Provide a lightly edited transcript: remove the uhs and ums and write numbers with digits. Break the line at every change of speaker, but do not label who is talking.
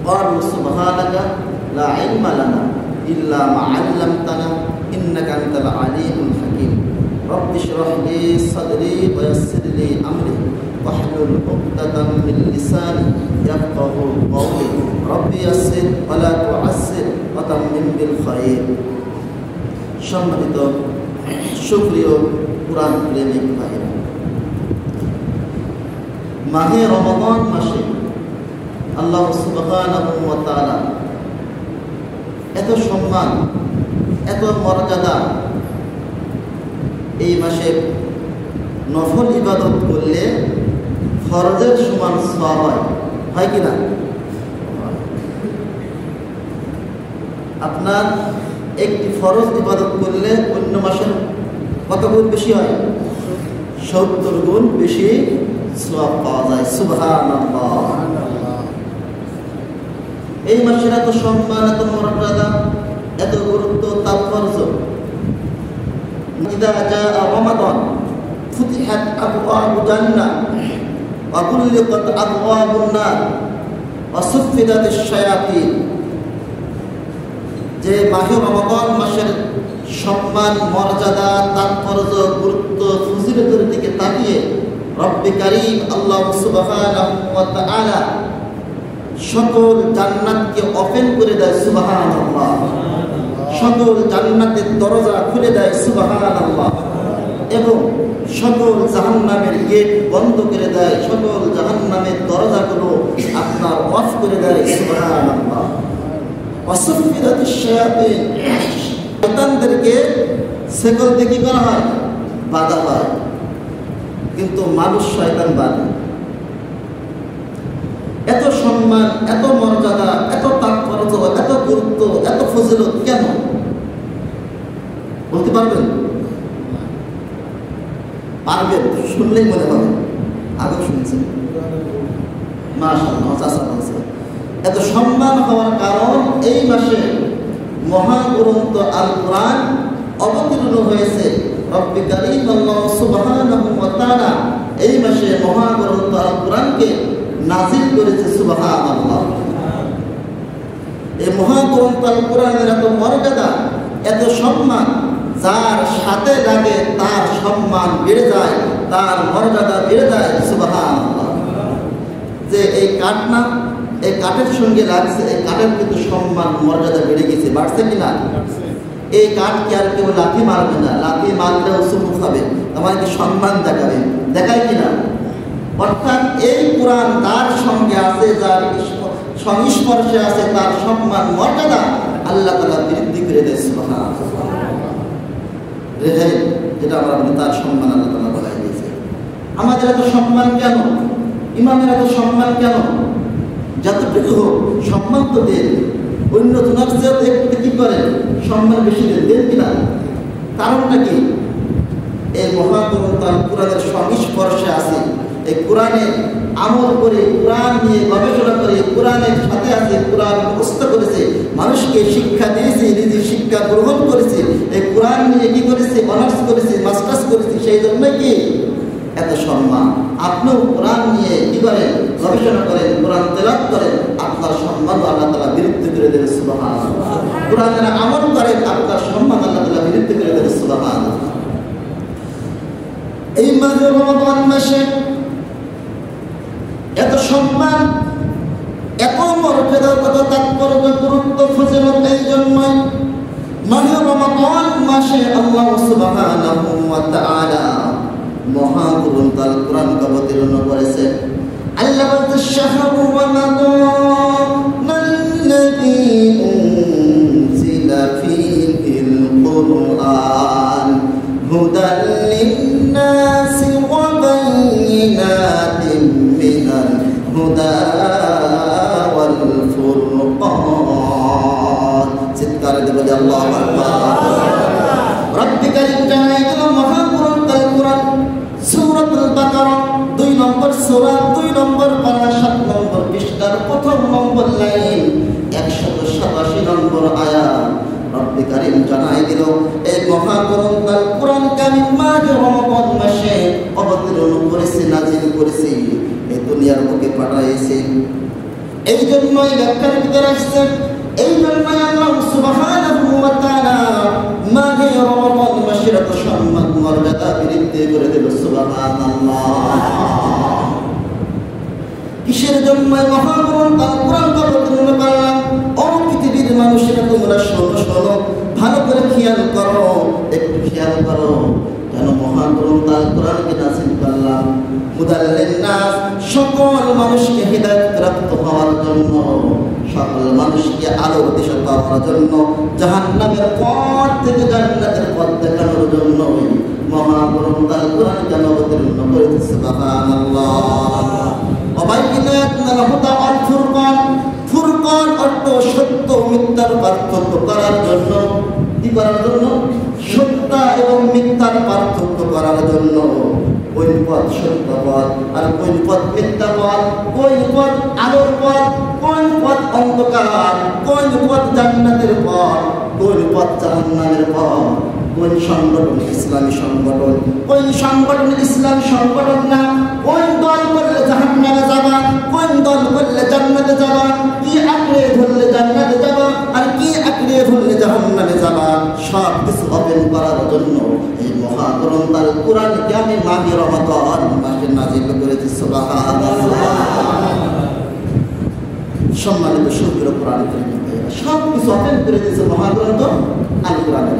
قالوا سبحانك لا علم لنا إلا ما علمتنا إنك أنت العليم الحكيم رب اشرح لي صدري ويسر لي أمري واحلل عقدة من لساني يفقهوا قولي رب يسر ولا تعسر وتمم بالخير সম্মানিত সুপ্রিয় কুরআন প্রেমিক ভাইরা, মাহে রমজান মাসে আল্লাহ সুবহানাহু ওয়া তাআলা এত সম্মান, এত মর্যাদা, এই মাসে নফল ইবাদত করলে ফরজের সমান সওয়াব হয় কি না? আপনার একটি ফরজ ইবাদত করলে অন্য মাসের কত গুণ বেশি হয়? 70 গুণ বেশি সওয়াব পাওয়া যায়। সুবহানাল্লাহ। এই মাসের এত সম্মান, এত মর্যাদা, এত গুরুত্ব, তাৎপর্য। ইদা জাআ রমাদান ফুতিহাত আবওয়াবুল জান্নাহ ওয়া গুলিকাত আবওয়াবুন নার ওয়া সুফিদাতিশ শায়াতিন। যে মাহে রমাদান মাসের সম্মান, মর্যাদা, তাৎপর্য, গুরুত্ব, ফজিলতের দিকে তাকিয়ে রব্বে কারীম আল্লাহ সুবহানাহু ওয়া তাআলা সকল জান্নাতকে ওপেন করে দেয়। সুবহানাল্লাহ। সকল জান্নাতের দরজা খুলে দেয়। সুবহানাল্লাহ। এবং সকল জাহান্নামের গেট বন্ধ করে দেয়, সকল জাহান্নামের দরজাগুলো আপনার অফ করে দেয়। সুবহানাল্লাহ। ওয়াসফিরাতিশ শায়াতিন, শয়তানদেরকে সেকল দিয়ে কি করা হয়? বাধা হয়। কিন্তু মানুষ শয়তান বাধে। এত সম্মান, এত মর্যাদা, এত তাৎপর্য, এত গুরুত্ব, এত ফজিলত কেন বলতে পারবেন? পারবেন, শুনলেই মনে হবে। আগে শুনছেন মাশাআল্লাহ। এত সম্মান হওয়ার কারণ এই মাসে মহাগ্রন্থ আল কোরআন অবতীর্ণ হয়েছে। রব্বে কারীম আল্লাহ সুবহানাহু ওয়া তাআলা এই মাসে মহাগ্রন্থ আল কোরআনকে নাজিল করেছে। সুবহানাল্লাহ। এই মহাগ্রন্থ আল কোরআনের এত মর্যাদা, এত সম্মান, যার সাথে লাগে তার সম্মান বেড়ে যায়, তার মর্যাদা বেড়ে যায়। সুবহানাল্লাহ। যে এই কাঠ না, এই কাঠের সঙ্গে লাগছে, এই কাঠের কিন্তু সম্মান, মর্যাদা বেড়ে গেছে। বাড়ছে কিনা? এই কাঠকে আর কেউ লাথি মারবে না, লাথি মারলেও চুমু খাবে, আমাকে সম্মান দেখাবে। দেখায় কিনা? অর্থাৎ এই কোরআন তার সঙ্গে আছে, যার সংস্পর্শে আছে, তার সম্মান, মর্যাদা আল্লাহ তাআলা বৃদ্ধি করে দেয়। সুবহানাল্লাহ। রেহাই যেটা আমরা বলি, তার সম্মান আল্লাহ তাআলা বাড়াই দিয়েছে। আমাদের এত সম্মান কেন? ইমামের এত সম্মান কেন? যতটুকু হোক সম্মান তো দেন, অন্য জনের চেয়ে একটু কি করেন? সম্মান বেশি দেন। দেন কিনা? কারণটা কি? এই মহাগ্রন্থ আল কোরআনের সংস্পর্শে আছে, এই কোরআনে আমল করে, কোরআন নিয়ে গবেষণা করে, কোরআনের সাথে আছে, কোরআন মুখস্থ করেছে, মানুষকে শিক্ষা দিয়েছে, নিজে শিক্ষা গ্রহণ করেছে, এই কোরআন নিয়ে কি করেছে? অনার্স করেছে, মাস্টার্স করেছে। সেই জন্য কি এত সম্মান? আপনিও কোরআন নিয়ে কি করেন? গবেষণা করেন, কোরআন তেলাওয়াত করেন, আপনার সম্মান আল্লাহ তাআলা বৃদ্ধি করে দেবে। সুবহানাল্লাহ। কোরআনের আমল করেন, আপনার সম্মান আল্লাহ তাআলা বৃদ্ধি করে দেবে। সুবহানাল্লাহ। এই মাসে রমাদান মাসে এত সম্মান, এত মর্যাদা, এত তাৎপর্য, গুরুত্ব, ফজিলত এই জন্যই মাহে রমাদান মাসে আল্লাহ সুবহানাহু ওয়া তাআলা মহাগ্রন্থ আল কোরআনকে অবতীর্ণ করেছে। আল্লাহ বলতে শাহরু রমাদানাল্লাযী উনজিলা ফীহিল কুরআন হুদাল লিন-নাসি ওয়া বায়িনাতিন মিনাল হুদা ওয়াল ফুরকান। চিৎকার দিয়ে বলি আল্লাহু আকবার। রব্বে কারীম জানাই দিল মহাগ্রন্থ আল কোরআন সূরাতুল বাকারা 2 নম্বর সূরা, 2 নম্বর পারা, 7 নম্বর পৃষ্ঠার প্রথম নম্বর লাইন, 187 নম্বর আয়াত। রব্বে কারীম জানাই দিল এই মহাগ্রন্থ আল কোরআনকে আমি মাহে রমাদান মাসে অবতীর্ণ করেছি, নাজিল করেছি, এই দুনিয়ার বুকে পাঠাইছি। এই জন্যই ব্যাখ্যার ভিতরে আসছে, এই জন্যই আল্লাহ সুবহানাহু ওয়া তাআলা মাহে রমজান মাসের এত সম্মান মর্যাদা বৃদ্ধি করে দিল। সুবহানাল্লাহ। কিসের জন্য মহাগ্রন্থ আল কোরআন অবতীর্ণ করলাম? ও পৃথিবীর মানুষেরা তোমরা শোনো, ভালো করে খেয়াল করো, একটু খেয়াল করো। কেন মহাগ্রন্থ আল কোরআনকে নাযিল করলাম? হুদাল্লিন নাস, সকল মানুষকে হিদায়াত প্রাপ্ত হওয়ার জন্য, সকল মানুষকে আলোর দিশা পাওয়ার জন্য, জাহান্নামের পথ থেকে জান্নাতের পথ দেখানোর জন্য মহাগ্রন্থ আল কোরআনকে অবতীর্ণ করেছে। সুবহানাল্লাহ। ফুরকান অর্থ সত্য মিথ্যার পার্থক্য করার জন্য। কি করার জন্য? সত্য এবং মিথ্যার পার্থক্য করার জন্য। কোন পথ সত্য পথ আর কোন পথ মিথ্যা পথ, কোন পথ আলোর পথ, কোন পথ অন্ধকার, কোন পথ জান্নাতের পথ, কোন পথ জাহান্নামের পথ, কোন সংগঠন ইসলামী সংগঠন, কোন সংগঠন ইসলামী সংগঠন না, কোন দল করলে জাহান্নামে যাবা, কোন দল করলে জান্নাতে যাবা, কি আঁকড়ে ধরলে জান্নাতে যাবা আর কি আঁকড়ে ধরলে জাহান্নামে যাবা, সব কিছু ওপেন করার জন্য এই মহাগ্রন্থ আল কোরআনকে আমি মাহে রমাদান মাসে নাযিল করেছি। সুবহানাল্লাহ। সম্মানিত সুপ্রিয় কোরআন সব কিছু ওপেন করে দিয়েছে মহাগ্রন্থ আল কোরআনের।